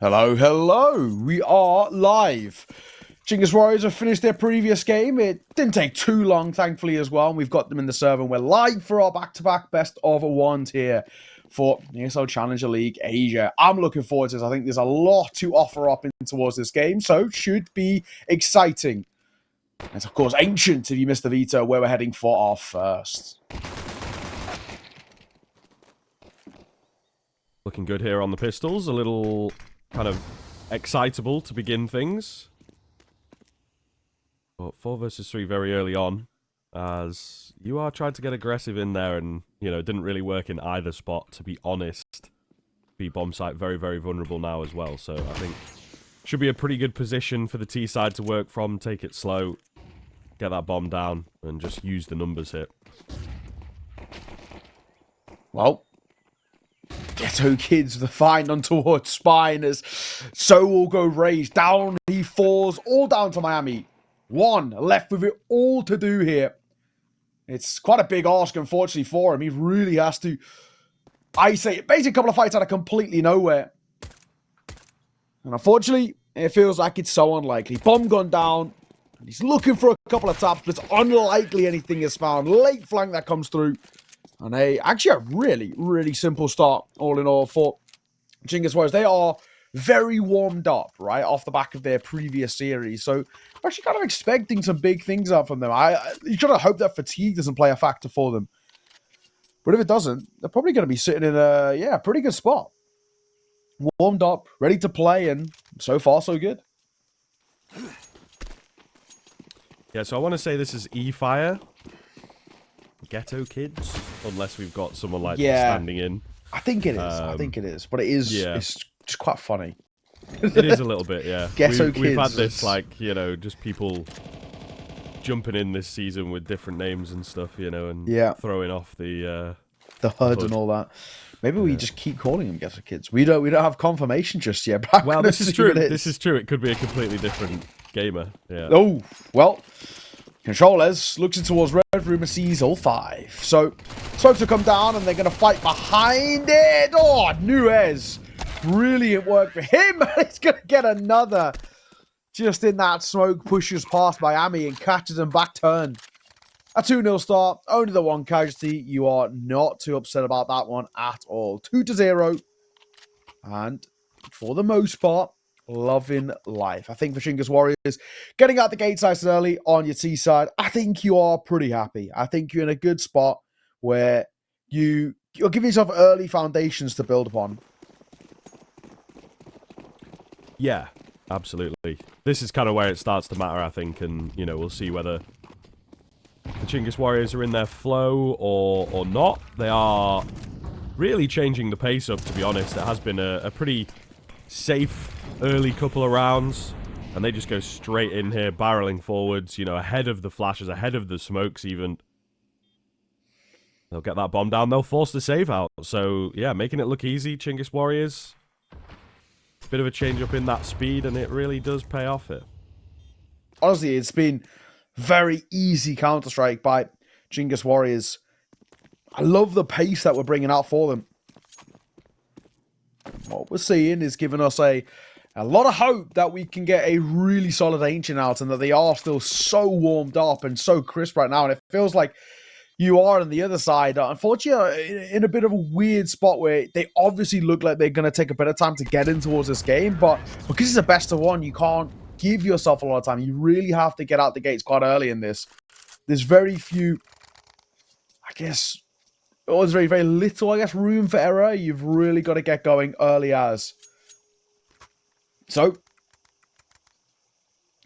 Hello, hello. We are live. Chinggis Warriors have finished their previous game. It didn't take too long, thankfully, as well. And we've got them in the server. And we're live for our back-to-back best of ones here for ESL Challenger League Asia. I'm looking forward to this. I think there's a lot to offer up in towards this game, so it should be exciting. It's, of course, Ancient, if you missed the veto, where we're heading for our first. Looking good here on the pistols. A little kind of excitable to begin things. But 4 versus 3 very early on, as you are trying to get aggressive in there, and you know, it didn't really work in either spot, to be honest. B bomb site very, very vulnerable now as well, so I think should be a pretty good position for the T side to work from. Take it slow, get that bomb down, and just use the numbers here. Well, Ghetto Kids, the find on towards Spine, as so will go Rage. Down he falls, all down to Miami. One left with it all to do here. It's quite a big ask, unfortunately, for him. He really has to, I say, basically a couple of fights out of completely nowhere. And unfortunately, it feels like it's so unlikely. Bomb gone down. And he's looking for a couple of taps, but it's unlikely anything is found. Late flank that comes through. And actually a really, really simple start, all in all, for Chinggis Warriors. They are very warmed up, right, off the back of their previous series. So I'm actually kind of expecting some big things out from them. You gotta hope that fatigue doesn't play a factor for them. But if it doesn't, they're probably going to be sitting in a pretty good spot. Warmed up, ready to play, and so far so good. Yeah, so I want to say this is E-Fire. Ghetto Kids, unless we've got someone like that standing in. I think it is. I think it is. But it is, it's just quite funny. It is a little bit, yeah. Ghetto Kids. We've had this, like, you know, just people jumping in this season with different names and stuff, you know, and throwing off the HUD and all that. Maybe we just keep calling them Ghetto Kids. We don't have confirmation just yet. But well, this is true. This is true. It could be a completely different gamer. Yeah. Oh, well. Controllers looks in towards Red Room and sees all 5. So, smokes will come down and they're going to fight behind it. Oh, Nuez. Brilliant work for him. He's going to get another. Just in that smoke, pushes past Miami and catches him back turn. A 2-0 start. Only the one casualty. You are not too upset about that one at all. 2-0. And for the most part, loving life. I think for Chinggis Warriors, getting out the gates nice and early on your T side, I think you are pretty happy. I think you're in a good spot where you're giving yourself early foundations to build upon. Yeah, absolutely. This is kind of where it starts to matter, I think, and you know, we'll see whether the Chinggis Warriors are in their flow or not. They are really changing the pace up, to be honest. It has been a pretty safe early couple of rounds, and they just go straight in here, barreling forwards, you know, ahead of the flashes, ahead of the smokes even. They'll get that bomb down, they'll force the save out. So, yeah, making it look easy, Chinggis Warriors. Bit of a change up in that speed, and it really does pay off here. Honestly, it's been very easy Counter-Strike by Chinggis Warriors. I love the pace that we're bringing out for them. What we're seeing is giving us a lot of hope that we can get a really solid Ancient out, and that they are still so warmed up and so crisp right now. And it feels like you are on the other side, unfortunately, in a bit of a weird spot where they obviously look like they're going to take a bit of time to get in towards this game. But because it's a best of one, you can't give yourself a lot of time. You really have to get out the gates quite early in this. There's very few, I guess, there's very, very little, I guess, room for error. You've really got to get going early as. So,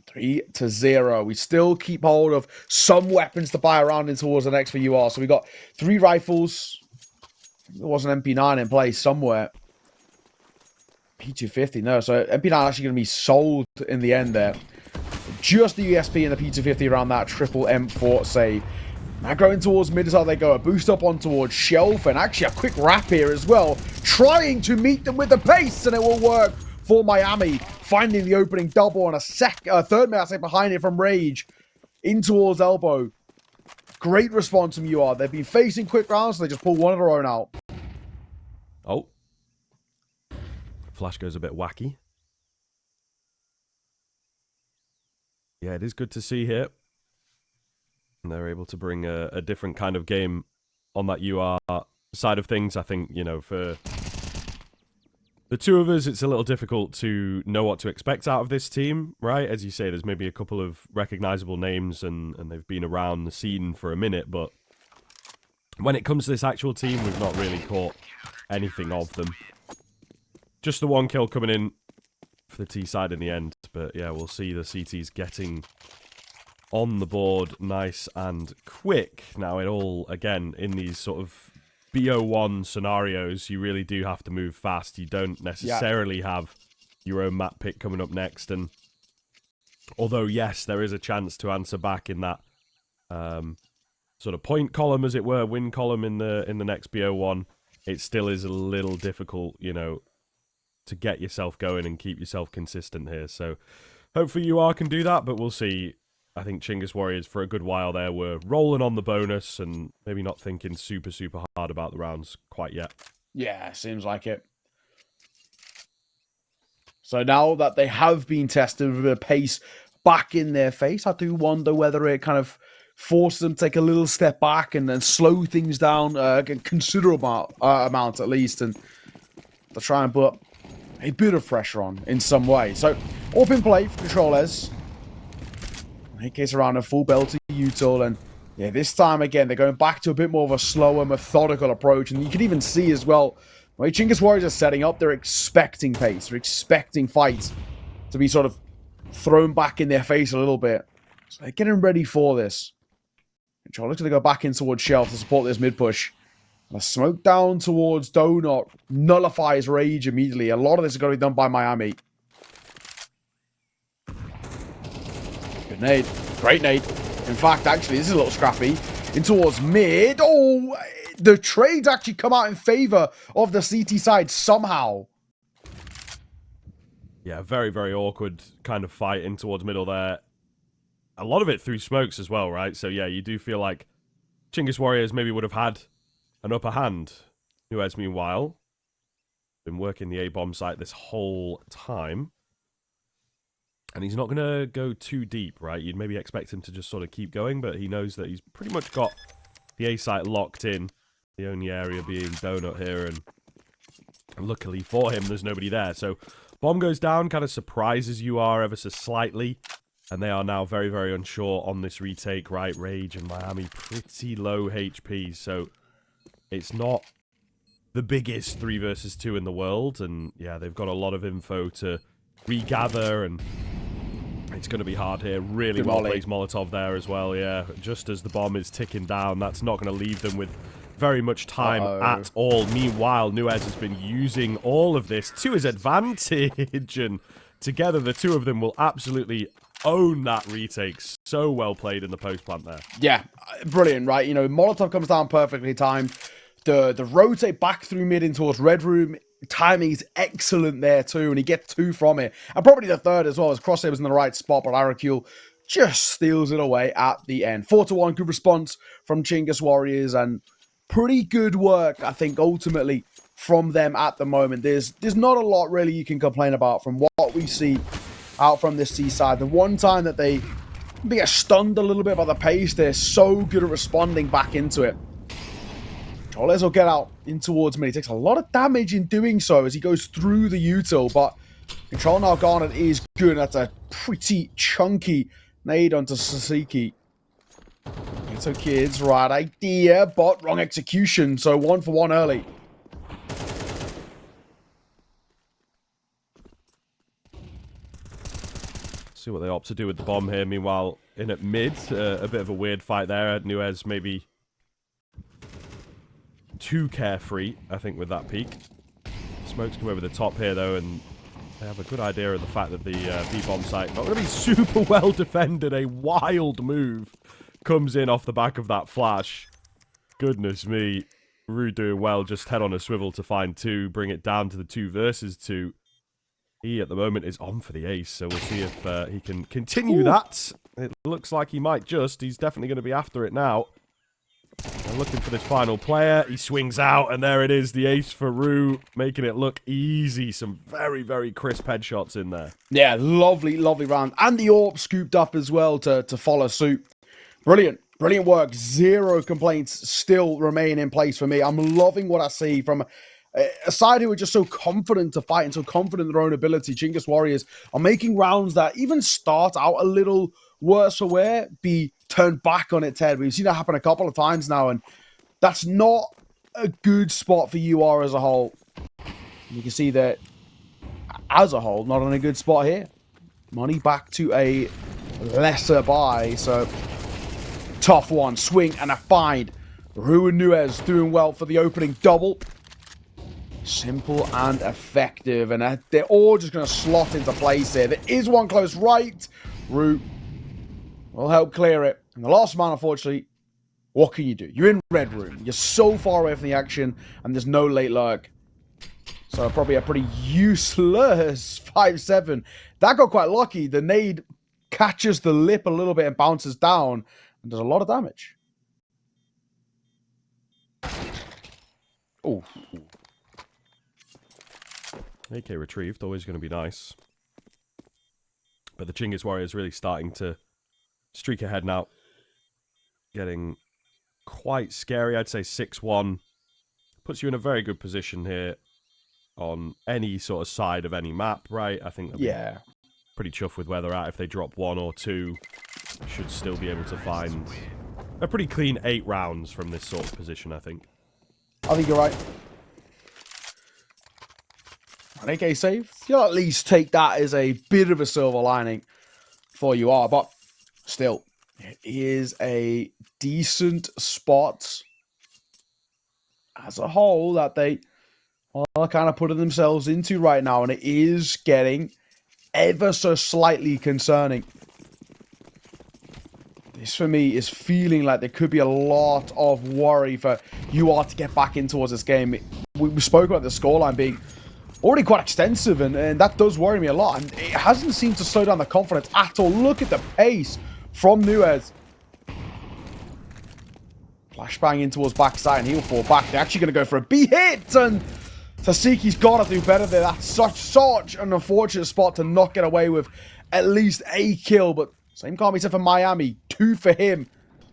3-0. We still keep hold of some weapons to buy around in towards the next for UR. So we got 3 rifles. There was an MP9 in place somewhere. P250, no. So MP9 actually going to be sold in the end there. Just the USP and the P250 around that triple M4 save. Now going towards mid is how they go. A boost up on towards Shelf, and actually a quick wrap here as well. Trying to meet them with the pace, and it will work for Miami. Finding the opening double and a third man, I say, behind it from Rage. In towards Elbow. Great response from UR. They've been facing quick rounds, so they just pull one of their own out. Oh. Flash goes a bit wacky. Yeah, it is good to see here. And they're able to bring a different kind of game on that UR side of things. I think, you know, for the two of us, it's a little difficult to know what to expect out of this team, right? As you say, there's maybe a couple of recognizable names and they've been around the scene for a minute, but when it comes to this actual team, we've not really caught anything of them. Just the one kill coming in for the T side in the end, but yeah, we'll see the CTs getting on the board nice and quick. Now, it all, again, in these sort of BO1 scenarios, you really do have to move fast. You don't necessarily have your own map pick coming up next, and although, yes, there is a chance to answer back in that sort of point column, as it were, win column in the next BO1, it still is a little difficult, you know, to get yourself going and keep yourself consistent here. So hopefully UR can do that, but we'll see. I think Chinggis Warriors, for a good while there, were rolling on the bonus and maybe not thinking super, super hard about the rounds quite yet. Yeah, seems like it. So now that they have been tested with a bit of pace back in their face, I do wonder whether it kind of forces them to take a little step back and then slow things down a considerable amount at least, and to try and put a bit of pressure on in some way. So, up in play for Controllers. He gets around a full belt to util, and yeah, this time again, they're going back to a bit more of a slower, methodical approach, and you can even see as well, when Chinggis Warriors are setting up, they're expecting pace, they're expecting fights to be sort of thrown back in their face a little bit. So they're getting ready for this. Controller's going to go back in towards Shelf to support this mid push. A smoke down towards Donut nullifies Rage immediately. A lot of this is going to be done by Miami. Good nade. Great nade. In fact, actually, this is a little scrappy. In towards mid. Oh, the trades actually come out in favor of the CT side somehow. Yeah, very, very awkward kind of fight in towards middle there. A lot of it through smokes as well, right? So yeah, you do feel like Chinggis Warriors maybe would have had an upper hand. Nuez, meanwhile, been working the A-bomb site this whole time. And he's not going to go too deep, right? You'd maybe expect him to just sort of keep going, but he knows that he's pretty much got the A site locked in. The only area being Donut here, and luckily for him, there's nobody there. So bomb goes down, kind of surprises UR ever so slightly. And they are now very, very unsure on this retake, right? Rage and Miami pretty low HP, so it's not the biggest 3 versus 2 in the world. And yeah, they've got a lot of info to regather, and it's going to be hard here. Really well plays Molotov there as well, yeah. Just as the bomb is ticking down, that's not going to leave them with very much time at all. Meanwhile, Nuez has been using all of this to his advantage, and together the two of them will absolutely own that retake. So well played in the post plant there. Yeah, brilliant, right? You know, Molotov comes down perfectly timed. The rotate back through mid in towards Red Room, timing is excellent there too, and he gets 2 from it. And probably the third as well, as Crosshair was in the right spot, but Aracule just steals it away at the end. 4-1, good response from Chinggis Warriors, and pretty good work, I think, ultimately, from them at the moment. There's not a lot really you can complain about from what we see out from this C side. The one time that they get stunned a little bit by the pace, they're so good at responding back into it. Choles will get out in towards mid. He takes a lot of damage in doing so as he goes through the util, but control now garnered is good. That's a pretty chunky nade onto Sasiki. So kids, right idea, but wrong execution. So 1 for 1 early. See what they opt to do with the bomb here. Meanwhile, in at mid, a bit of a weird fight there. Nuez maybe too carefree, I think, with that peek. Smokes come over the top here, though, and they have a good idea of the fact that the B-bomb site not going to be super well defended. A wild move comes in off the back of that flash. Goodness me. Rue doing well, just head on a swivel to find 2, bring it down to the 2 versus 2. He, at the moment, is on for the ace, so we'll see if he can continue that. It looks like he might just. He's definitely going to be after it now. They're looking for this final player. He swings out, and there it is. The ace for Rue, making it look easy. Some very, very crisp headshots in there. Yeah, lovely, lovely round. And the AWP scooped up as well to follow suit. Brilliant. Brilliant work. Zero complaints still remain in place for me. I'm loving what I see from a side who are just so confident to fight and so confident in their own ability. Chinggis Warriors are making rounds that even start out a little worse for wear, be turned back on its head. We've seen that happen a couple of times now, and that's not a good spot for UR as a whole. You can see that as a whole, not in a good spot here. Money back to a lesser buy, so tough one. Swing and a find. Rue and Nuez doing well for the opening double. Simple and effective, and they're all just going to slot into place here. There is one close right. Rue will help clear it. And the last man, unfortunately, what can you do? You're in red room. You're so far away from the action, and there's no late lurk. So probably a pretty useless 5-7. That got quite lucky. The nade catches the lip a little bit and bounces down, and does a lot of damage. Oh. AK retrieved, always going to be nice. But the Chinggis Warriors really starting to streak ahead now. Getting quite scary. I'd say 6-1. Puts you in a very good position here on any sort of side of any map, right? I think they'll be pretty chuffed with where they're at. If they drop 1 or 2, should still be able to find a pretty clean 8 rounds from this sort of position, I think. I think you're right. An AK save, you'll at least take that as a bit of a silver lining for you are, but still, it is a decent spot as a whole that they are kind of putting themselves into right now, and it is getting ever so slightly concerning. This, for me, is feeling like there could be a lot of worry for UR to get back in towards this game. We spoke about the scoreline being already quite extensive, and that does worry me a lot. And it hasn't seemed to slow down the confidence at all. Look at the pace from Nuez. Flashbang in towards backside, and he'll fall back. They're actually going to go for a B hit, and Tasiki's got to do better there. That's such an unfortunate spot to not get away with at least a kill, but same can't be said for Miami. 2 for him.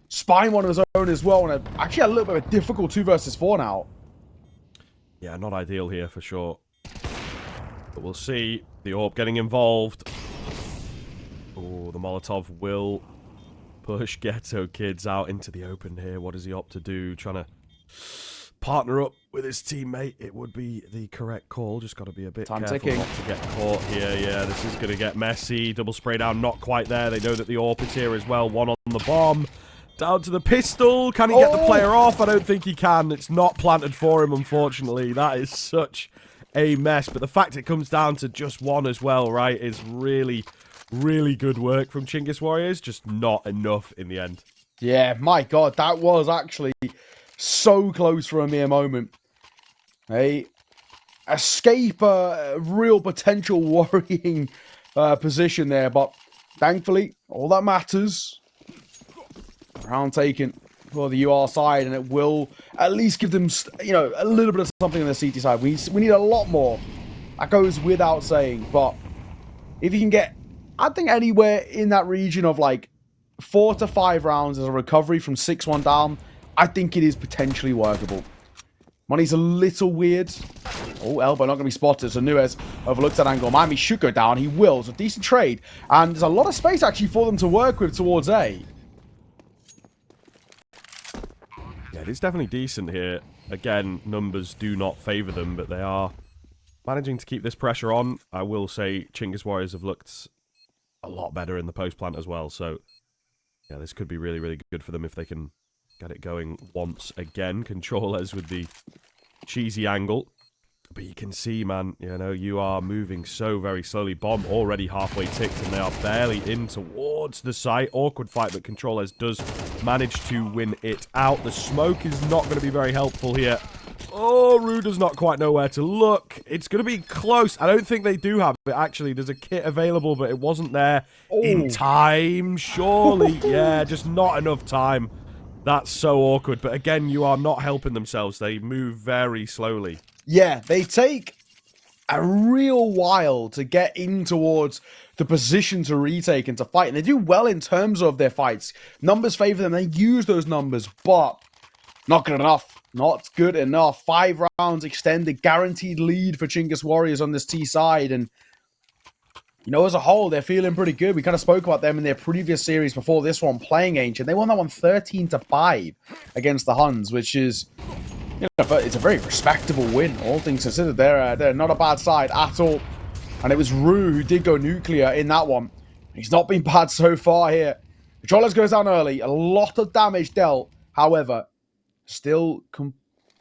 Spine one of his own as well, and actually a little bit of a difficult 2 versus 4 now. Yeah, not ideal here for sure. But we'll see. The AWP getting involved. Oh, the Molotov will push Ghetto Kids out into the open here. What does he opt to do? Trying to partner up with his teammate. It would be the correct call. Just got to be a bit careful not to get caught here. Yeah, this is going to get messy. Double spray down, not quite there. They know that the AWP is here as well. One on the bomb. Down to the pistol. Can he get the player off? I don't think he can. It's not planted for him, unfortunately. That is such a mess. But the fact it comes down to just one as well, right, is really, really good work from Chinggis Warriors. Just not enough in the end. Yeah, my God, that was actually so close for a mere moment. Hey, escape a real potential worrying position there, but thankfully, all that matters, round taken for the UR side, and it will at least give them, you know, a little bit of something on the CT side. We need a lot more. That goes without saying, but if you can get, I think, anywhere in that region of like 4 to 5 rounds as a recovery from 6-1 down, I think it is potentially workable. Money's a little weird. Oh, elbow not going to be spotted. So Nuez overlooks that angle. Miami should go down. He will. It's a decent trade. And there's a lot of space actually for them to work with towards A. Yeah, it is definitely decent here. Again, numbers do not favour them, but they are managing to keep this pressure on. I will say Chinggis Warriors have looked a lot better in the post plant as well. So, yeah, this could be really, really good for them if they can get it going once again. Controllers with the cheesy angle. But you can see, man, you know, you are moving so very slowly. Bomb already halfway ticked, and they are barely in towards the site. Awkward fight, but Controllers does manage to win it out. The smoke is not going to be very helpful here. Oh, Rue does not quite know where to look. It's going to be close. I don't think they do have it, actually. There's a kit available, but it wasn't there in time, surely. Yeah, just not enough time. That's so awkward. But again, you are not helping themselves. They move very slowly. Yeah, they take a real while to get in towards the position to retake and to fight. And they do well in terms of their fights. Numbers favor them. They use those numbers, but not good enough. Not good enough. 5 rounds extended. Guaranteed lead for Chinggis Warriors on this T side. And, you know, as a whole, they're feeling pretty good. We kind of spoke about them in their previous series before this one, playing Ancient. They won that one 13-5 against the Huns, which is, you know, it's a very respectable win, all things considered. They're not a bad side at all. And it was Rue who did go nuclear in that one. He's not been bad so far here. Controllers goes down early. A lot of damage dealt. However, still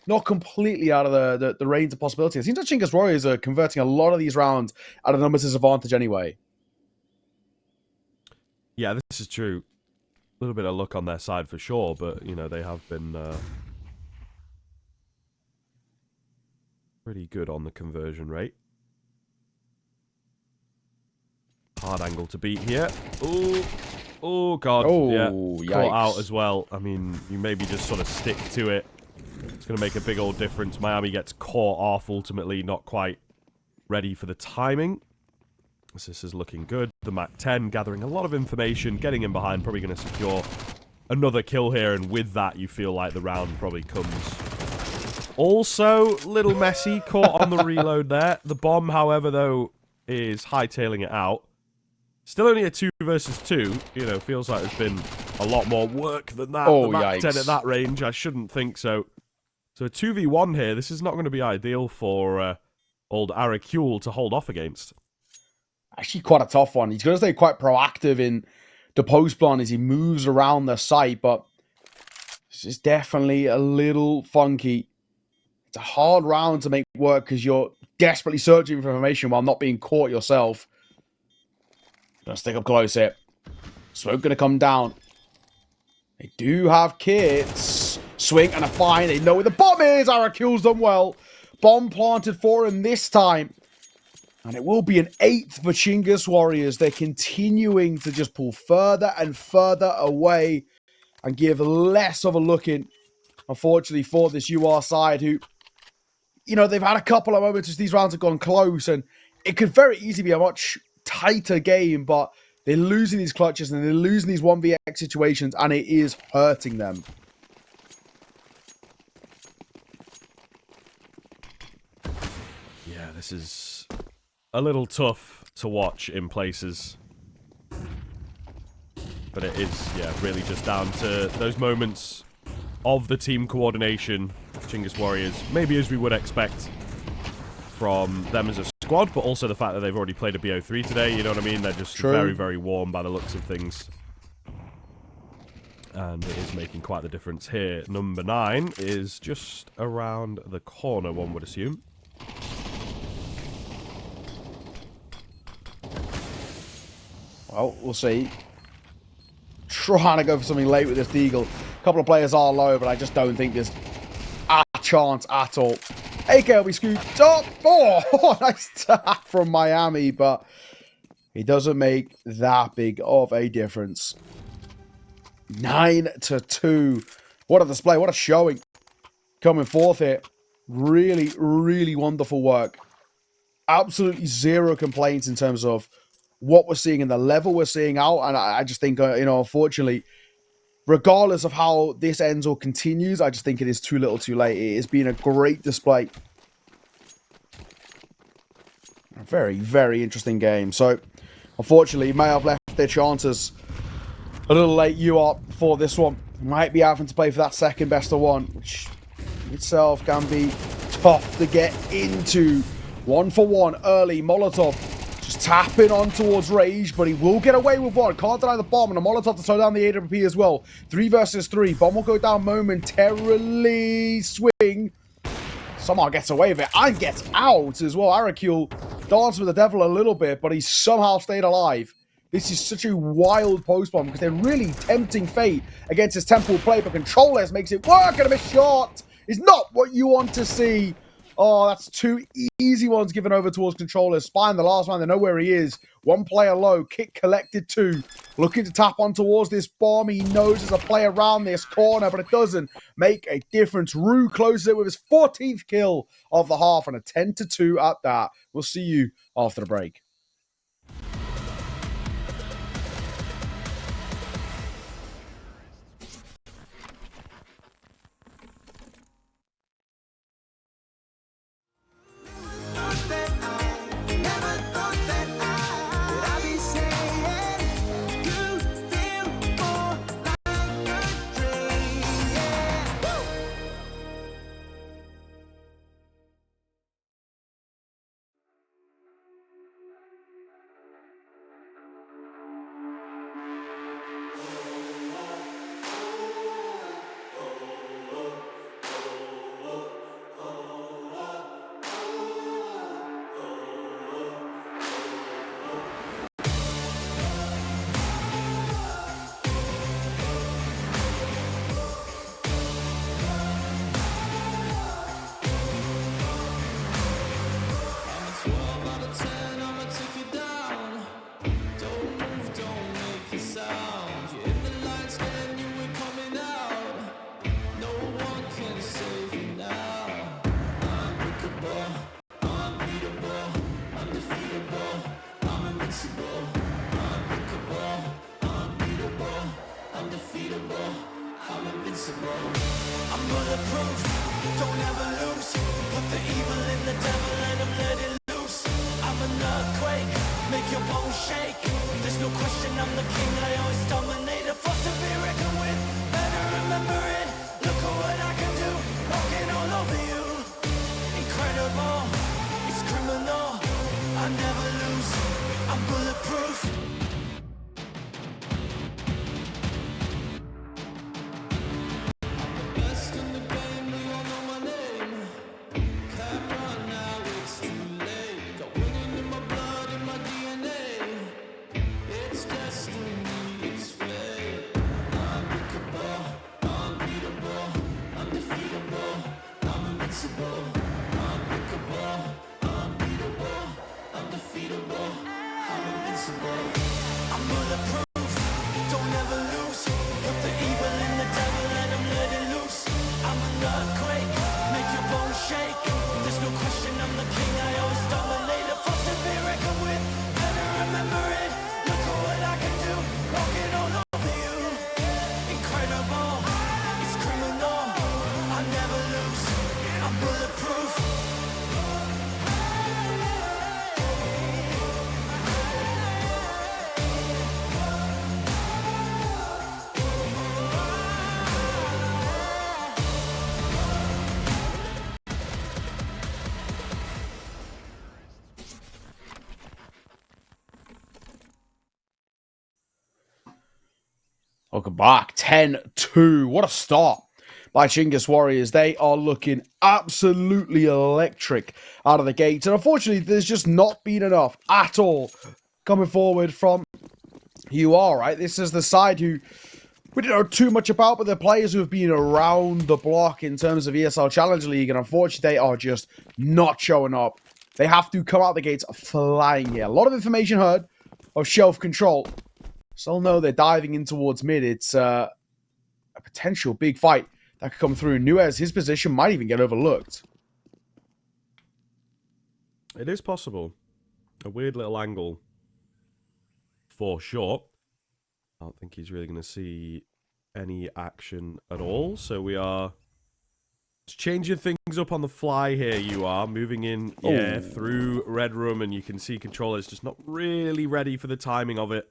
not completely out of the range of possibility. It seems like Chinggis Warriors are converting a lot of these rounds at a numbers disadvantage anyway. Yeah, this is true. A little bit of luck on their side for sure, but, you know, they have been pretty good on the conversion rate. Hard angle to beat here. Oh, God. Oh, yeah. yikes. Caught out as well. I mean, you maybe just sort of stick to it. It's going to make a big old difference. Miami gets caught off, ultimately not quite ready for the timing. This is looking good. The MAC-10 gathering a lot of information, getting in behind, probably going to secure another kill here, and with that, you feel like the round probably comes. Also, little messy, caught on the reload there. The bomb, however, though, is hightailing it out. Still only a 2 versus 2. You know, feels like there's been a lot more work than that. Oh, the MAC-10 yikes. at that range, I shouldn't think so. So a 2v1 here, this is not going to be ideal for old Arakul to hold off against. Actually quite a tough one. He's going to stay quite proactive in the post plan as he moves around the site, but this is definitely a little funky. It's a hard round to make work because you're desperately searching for information while not being caught yourself. Gonna stick up close here. Smoke gonna come down. They do have kits. Swing and a fine. They know where the bomb is. Arakul's done well. Bomb planted for him this time. And it will be an 8th for Chinggis Warriors. They're continuing to just pull further and further away and give less of a look in, unfortunately, for this UR side who, you know, they've had a couple of moments as these rounds have gone close, and it could very easily be a much tighter game, but they're losing these clutches and they're losing these 1vx situations, and it is hurting them. Yeah, this is a little tough to watch in places. But it is, yeah, really just down to those moments of the team coordination. Chinggis Warriors, maybe as we would expect from them as a squad, but also the fact that they've already played a BO3 today, you know what I mean? They're just very, very warm by the looks of things. And it is making quite the difference here. Number 9 is just around the corner, one would assume. Well, we'll see. Trying to go for something late with this Deagle. A couple of players are low, but I just don't think there's a chance at all. AK will be scooped up. Oh, nice tap from Miami, but it doesn't make that big of a difference. 9-2. What a display. What a showing coming forth here. Really, really wonderful work. Absolutely zero complaints in terms of what we're seeing and the level we're seeing out. And I just think, you know, unfortunately, regardless of how this ends or continues, I just think it is too little too late. It has been a great display. A very, very interesting game. So, unfortunately, may have left their chances a little late. You are for this one. Might be having to play for that second best of one, which itself can be tough to get into. 1-for-1 early. Molotov just tapping on towards Rage, but he will get away with one. Can't deny the bomb, and a Molotov to slow down the AWP as well. 3 versus 3. Bomb will go down momentarily. Swing. Somehow gets away with it and gets out as well. Arakul danced with the devil a little bit, but he's somehow stayed alive. This is such a wild post bomb because they're really tempting fate against his temple play, but Controllers makes it work, and a missed shot is not what you want to see Oh, that's two easy ones given over towards controllers. Spine, the last one, they know where he is. One player low, kick collected two. Looking to tap on towards this bomb. He knows there's a player around this corner, but it doesn't make a difference. Rue closes it with his 14th kill of the half and a 10-2 at that. We'll see you after the break. Welcome back. 10-2. What a start by Chinggis Warriors. They are looking absolutely electric out of the gates. And unfortunately, there's just not been enough at all coming forward from UR, right? This is the side who we don't know too much about, but the players who have been around the block in terms of ESL Challenge League. And unfortunately, they are just not showing up. They have to come out the gates flying here. A lot of information heard of shelf control. Still know they're diving in towards mid. It's a potential big fight that could come through. Nuez, his position might even get overlooked. It is possible. A weird little angle. For sure. I don't think he's really going to see any action at all. So we are changing things up on the fly here. You are moving in through Red Room, and you can see controllers just not really ready for the timing of it.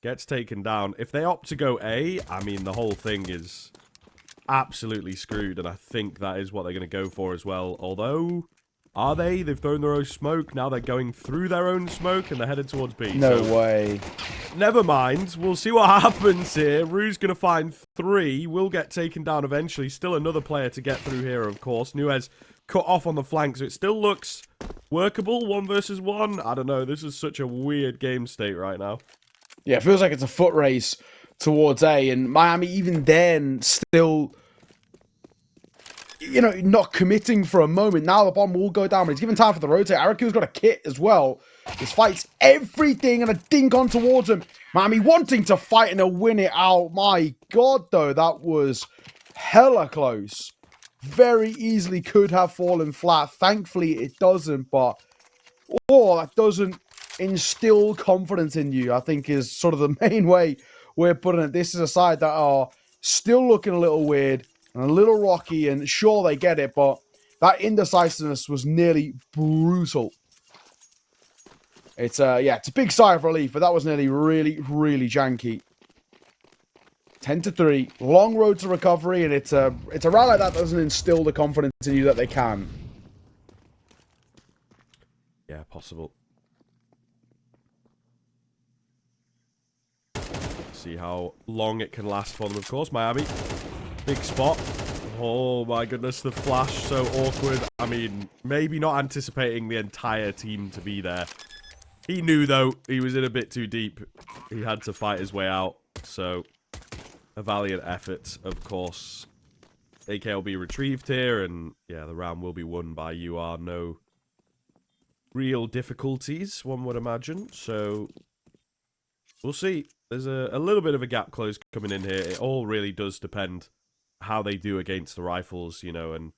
Gets taken down. If they opt to go A, I mean, the whole thing is absolutely screwed, and I think that is what they're going to go for as well. Although, are they? They've thrown their own smoke. Now they're going through their own smoke, and they're headed towards B. No way. Never mind. We'll see what happens here. Rue's going to find 3. Will get taken down eventually. Still another player to get through here, of course. Nuez cut off on the flank, so it still looks workable. 1 versus 1. I don't know. This is such a weird game state right now. Yeah, it feels like it's a foot race towards A, and Miami even then still you know, not committing for a moment. Now the bomb will go down, but it's given time for the rotate. Araku's got a kit as well. This fights everything and a dink on towards him. Miami wanting to fight and to win it out. My God, though, that was hella close. Very easily could have fallen flat. Thankfully, it doesn't, but that doesn't instill confidence in you, I think, is sort of the main way we're putting it. This is a side that are still looking a little weird and a little rocky, and sure, they get it, but that indecisiveness was nearly brutal. It's it's a big sigh of relief, but that was nearly really, really janky. 10-3, long road to recovery, and it's a round like that doesn't instill the confidence in you that they can. Yeah, possible. See how long it can last for them, of course. Miami, big spot. Oh my goodness, the flash, so awkward. I mean, maybe not anticipating the entire team to be there. He knew, though, he was in a bit too deep. He had to fight his way out, so a valiant effort, of course. AK will be retrieved here, and yeah, the round will be won by UR. No real difficulties, one would imagine, so we'll see. There's a little bit of a gap close coming in here. It all really does depend how they do against the rifles, you know, and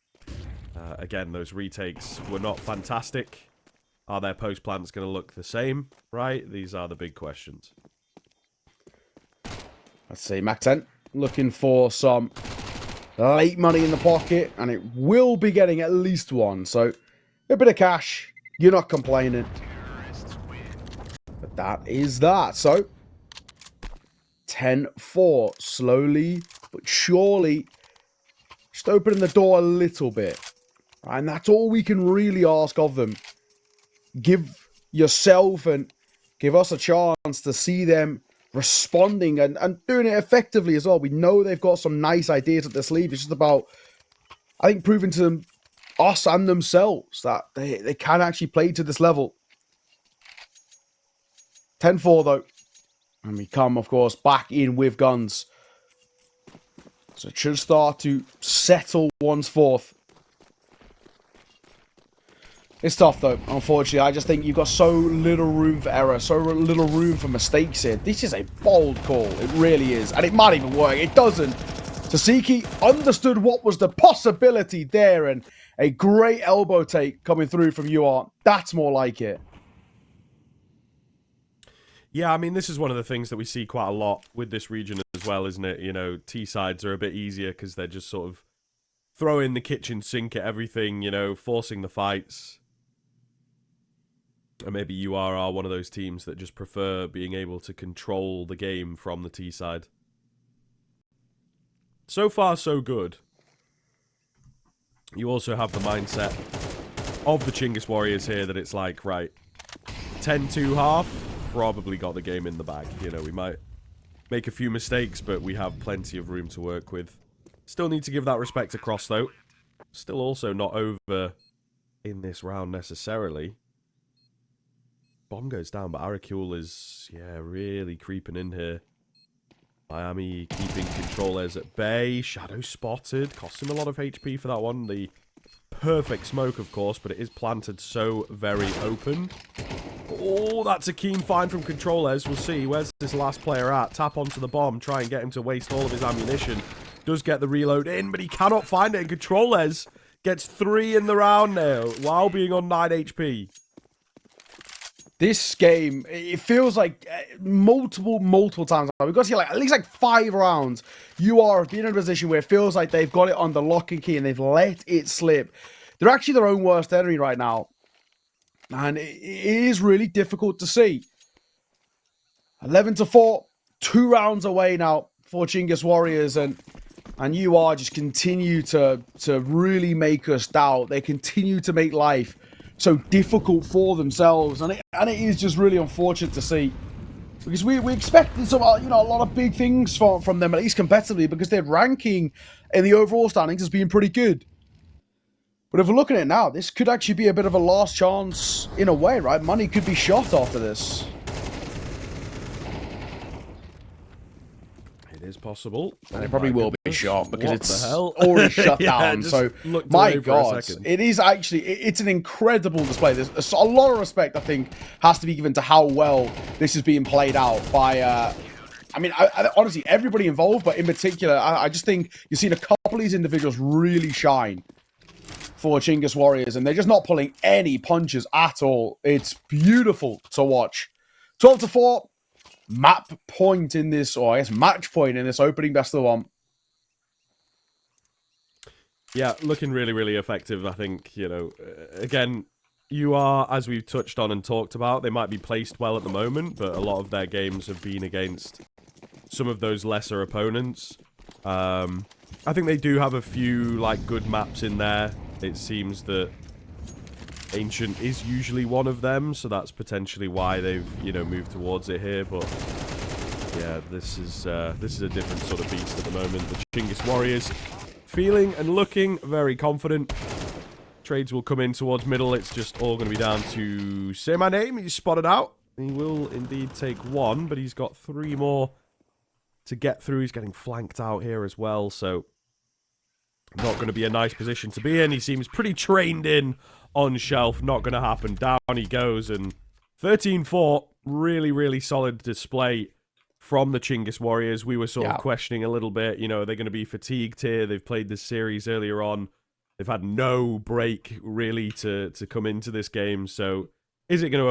again, those retakes were not fantastic. Are their post plants going to look the same, right? These are the big questions. Let's see, Mac 10 looking for some late money in the pocket, and it will be getting at least one, so a bit of cash. You're not complaining. But that is that. So 10-4, slowly but surely, just opening the door a little bit. And that's all we can really ask of them. Give yourself and give us a chance to see them responding and doing it effectively as well. We know they've got some nice ideas up their sleeve. It's just about, I think, proving to them, us and themselves, that they can actually play to this level. 10-4 though. And we come, of course, back in with guns. So it should start to settle once forth. It's tough, though, unfortunately. I just think you've got so little room for error, so little room for mistakes here. This is a bold call. It really is. And it might even work. It doesn't. Tasiki understood what was the possibility there, and a great elbow take coming through from UR. That's more like it. Yeah, I mean, this is one of the things that we see quite a lot with this region as well, isn't it? You know, T-sides are a bit easier because they're just sort of throwing the kitchen sink at everything, you know, forcing the fights. And maybe UR are one of those teams that just prefer being able to control the game from the T-side. So far, so good. You also have the mindset of the Chinggis Warriors here that it's like, right, 10-2 half, probably got the game in the bag. You know, we might make a few mistakes, but we have plenty of room to work with. Still need to give that respect across, though. Still also not over in this round necessarily. Bomb goes down, but Arakul is, yeah, really creeping in here. Miami keeping controllers at bay. Shadow spotted. Cost him a lot of HP for that one. The perfect smoke, of course, but it is planted so very open. Oh, that's a keen find from controllers. We'll see. Where's this last player at? Tap onto the bomb. Try and get him to waste all of his ammunition. Does get the reload in, but he cannot find it. And controllers gets 3 in the round now while being on 9 HP. This game, it feels like multiple times. We've got to see at least 5 rounds. You are being in a position where it feels like they've got it on the lock and key and they've let it slip. They're actually their own worst enemy right now. And it is really difficult to see. 11-4, 2 rounds away now for Chinggis Warriors. And you are just continue to really make us doubt. They continue to make life so difficult for themselves, and it is just really unfortunate to see, because we expected some, a lot of big things from them, at least competitively, because their ranking in the overall standings has been pretty good. But if we're looking at it now, this could actually be a bit of a last chance in a way, right? Money could be shot after this. It It is possible. And it probably will be shot because What it's the hell? already shut Yeah, down. just So, looked my away for a God, second. it is actually, it's an incredible display. There's a lot of respect, I think, has to be given to how well this is being played out by, I mean, honestly, everybody involved, but in particular, I just think you've seen a couple of these individuals really shine for Chinggis Warriors, and they're just not pulling any punches at all. It's beautiful to watch. 12-4, map point in this, or I guess match point in this opening best of one. Yeah, looking really, really effective, I think, you know. Again, you are, as we've touched on and talked about, they might be placed well at the moment, but a lot of their games have been against some of those lesser opponents. I think they do have a few, like, good maps in there. It seems that Ancient is usually one of them, so that's potentially why they've, you know, moved towards it here, but yeah, this is a different sort of beast at the moment. The Chinggis Warriors feeling and looking very confident. Trades will come in towards middle. It's just all going to be down to say my name. He's spotted out. He will indeed take one, but he's got 3 more to get through. He's getting flanked out here as well, so not going to be a nice position to be in. He seems pretty trained in on shelf. Not going to happen. Down he goes, and 13-4. Really, really solid display from the Chinggis Warriors. We were sort of questioning a little bit, you know, are they going to be fatigued here? They've played this series earlier on. They've had no break, really, to come into this game. So is it going to